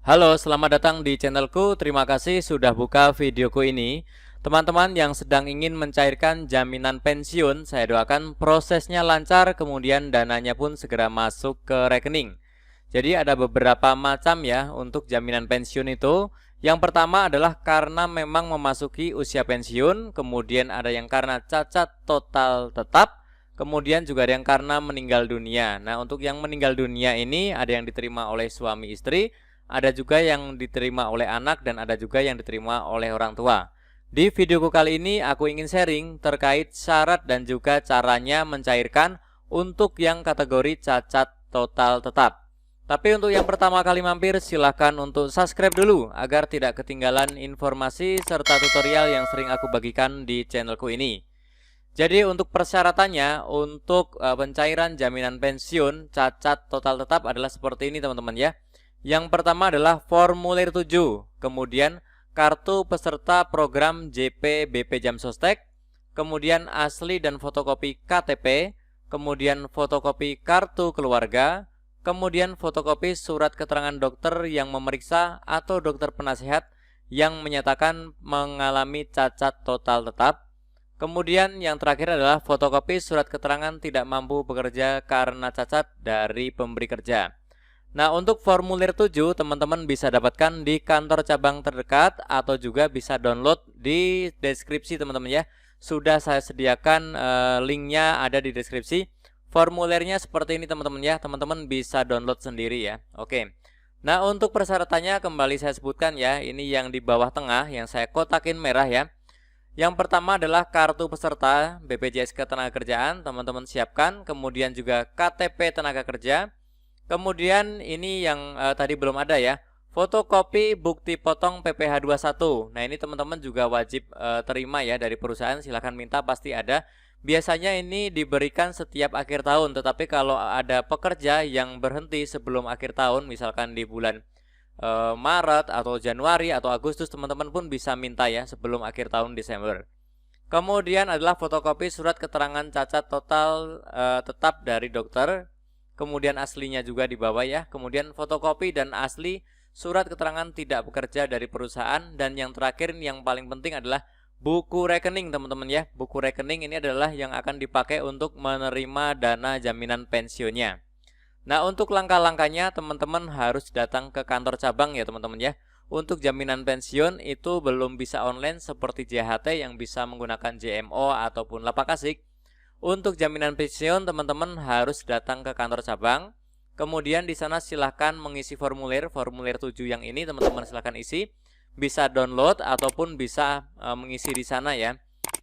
Halo, selamat datang di channelku. Terima kasih sudah buka videoku ini. Teman-teman yang sedang ingin mencairkan jaminan pensiun, saya doakan prosesnya lancar, kemudian dananya pun segera masuk ke rekening. Jadi ada beberapa macam ya untuk jaminan pensiun itu. Yang pertama adalah karena memang memasuki usia pensiun, kemudian ada yang karena cacat total tetap, kemudian juga ada yang karena meninggal dunia. Nah, untuk yang meninggal dunia ini ada yang diterima oleh suami istri, ada juga yang diterima oleh anak, dan ada juga yang diterima oleh orang tua. Di videoku kali ini aku ingin sharing terkait syarat dan juga caranya mencairkan untuk yang kategori cacat total tetap. Tapi untuk yang pertama kali mampir, silahkan untuk subscribe dulu agar tidak ketinggalan informasi serta tutorial yang sering aku bagikan di channelku ini. Jadi untuk persyaratannya untuk pencairan jaminan pensiun cacat total tetap adalah seperti ini teman-teman ya. Yang pertama adalah formulir 7, kemudian kartu peserta program JP BP Jam Sostek, kemudian asli dan fotokopi KTP, kemudian fotokopi kartu keluarga, kemudian fotokopi surat keterangan dokter yang memeriksa atau dokter penasehat yang menyatakan mengalami cacat total tetap. Kemudian yang terakhir adalah fotokopi surat keterangan tidak mampu bekerja karena cacat dari pemberi kerja. Nah, untuk formulir 7 teman-teman bisa dapatkan di kantor cabang terdekat atau juga bisa download di deskripsi teman-teman ya. Sudah saya sediakan linknya ada di deskripsi. Formulirnya seperti ini teman-teman ya. Teman-teman bisa download sendiri ya. Oke. Nah, untuk persyaratannya kembali saya sebutkan ya. Ini yang di bawah tengah yang saya kotakin merah ya. Yang pertama adalah kartu peserta BPJS Ketenagakerjaan, teman-teman siapkan. Kemudian juga KTP tenaga kerja. Kemudian ini yang tadi belum ada ya, fotokopi bukti potong PPh 21. Nah, ini teman-teman juga wajib terima ya dari perusahaan, silahkan minta, pasti ada. Biasanya ini diberikan setiap akhir tahun, tetapi kalau ada pekerja yang berhenti sebelum akhir tahun, misalkan di bulan Maret atau Januari atau Agustus, teman-teman pun bisa minta ya sebelum akhir tahun Desember. Kemudian adalah fotokopi surat keterangan cacat total tetap dari dokter. Kemudian aslinya juga di bawah ya. Kemudian fotokopi dan asli surat keterangan tidak bekerja dari perusahaan. Dan yang terakhir yang paling penting adalah buku rekening teman-teman ya. Buku rekening ini adalah yang akan dipakai untuk menerima dana jaminan pensiunnya. Nah, untuk langkah-langkahnya teman-teman harus datang ke kantor cabang ya teman-teman ya. Untuk jaminan pensiun itu belum bisa online seperti JHT yang bisa menggunakan JMO ataupun lapak asik. Untuk jaminan pensiun teman-teman harus datang ke kantor cabang. Kemudian di sana silahkan mengisi formulir 7 yang ini teman-teman silahkan isi. Bisa download ataupun bisa mengisi di sana ya.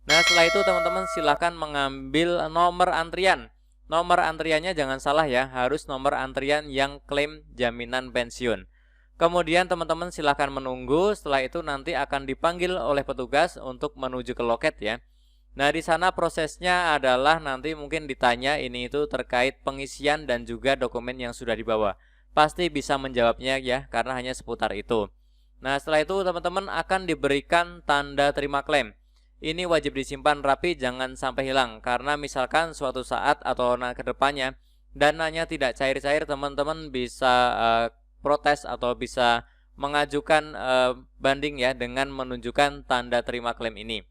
Nah, setelah itu teman-teman silahkan mengambil nomor antrian. Nomor antriannya jangan salah ya, harus nomor antrian yang klaim jaminan pensiun. Kemudian teman-teman silahkan menunggu, setelah itu nanti akan dipanggil oleh petugas untuk menuju ke loket ya. Nah, di sana prosesnya adalah nanti mungkin ditanya ini itu terkait pengisian dan juga dokumen yang sudah dibawa. Pasti bisa menjawabnya ya, karena hanya seputar itu. Nah, setelah itu teman-teman akan diberikan tanda terima klaim. Ini wajib disimpan rapi, jangan sampai hilang. Karena misalkan suatu saat atau ke depannya dananya tidak cair-cair, teman-teman bisa protes atau bisa mengajukan banding ya dengan menunjukkan tanda terima klaim ini.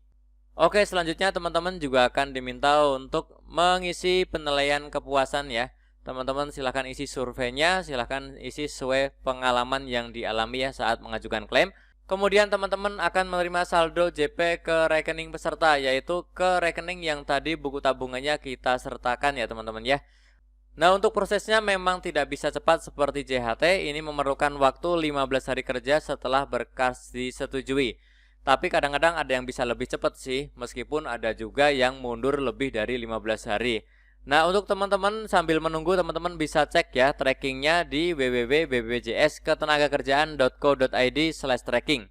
Oke, selanjutnya teman-teman juga akan diminta untuk mengisi penilaian kepuasan ya. Teman-teman silahkan isi surveinya, silahkan isi sesuai pengalaman yang dialami ya saat mengajukan klaim. Kemudian teman-teman akan menerima saldo JP ke rekening peserta, yaitu ke rekening yang tadi buku tabungannya kita sertakan ya teman-teman ya. Nah, untuk prosesnya memang tidak bisa cepat seperti JHT, ini memerlukan waktu 15 hari kerja setelah berkas disetujui. Tapi kadang-kadang ada yang bisa lebih cepat sih, meskipun ada juga yang mundur lebih dari 15 hari. Nah, untuk teman-teman sambil menunggu, teman-teman bisa cek ya trackingnya di www.bpjsketenagakerjaan.co.id/tracking.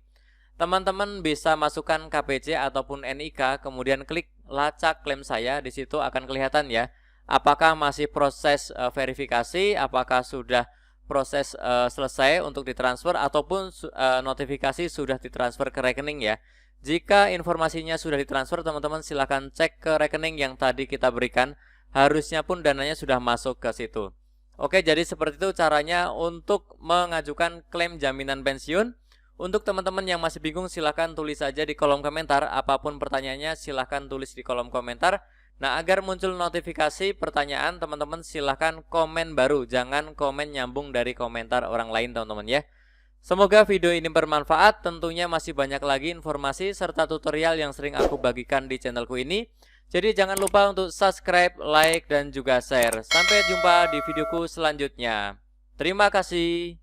Teman-teman bisa masukkan KPC ataupun NIK, kemudian klik lacak klaim saya. Di situ akan kelihatan ya, apakah masih proses verifikasi, apakah sudah proses selesai untuk ditransfer ataupun notifikasi sudah ditransfer ke rekening ya. Jika informasinya sudah ditransfer, teman-teman silahkan cek ke rekening yang tadi kita berikan. Harusnya pun dananya sudah masuk ke situ. Oke, jadi seperti itu caranya untuk mengajukan klaim jaminan pensiun. Untuk teman-teman yang masih bingung silahkan tulis saja di kolom komentar. Apapun pertanyaannya silahkan tulis di kolom komentar. Nah, agar muncul notifikasi pertanyaan, teman-teman silahkan komen baru. Jangan komen nyambung dari komentar orang lain teman-teman ya. Semoga video ini bermanfaat. Tentunya masih banyak lagi informasi serta tutorial yang sering aku bagikan di channelku ini. Jadi jangan lupa untuk subscribe, like, dan juga share. Sampai jumpa di videoku selanjutnya. Terima kasih.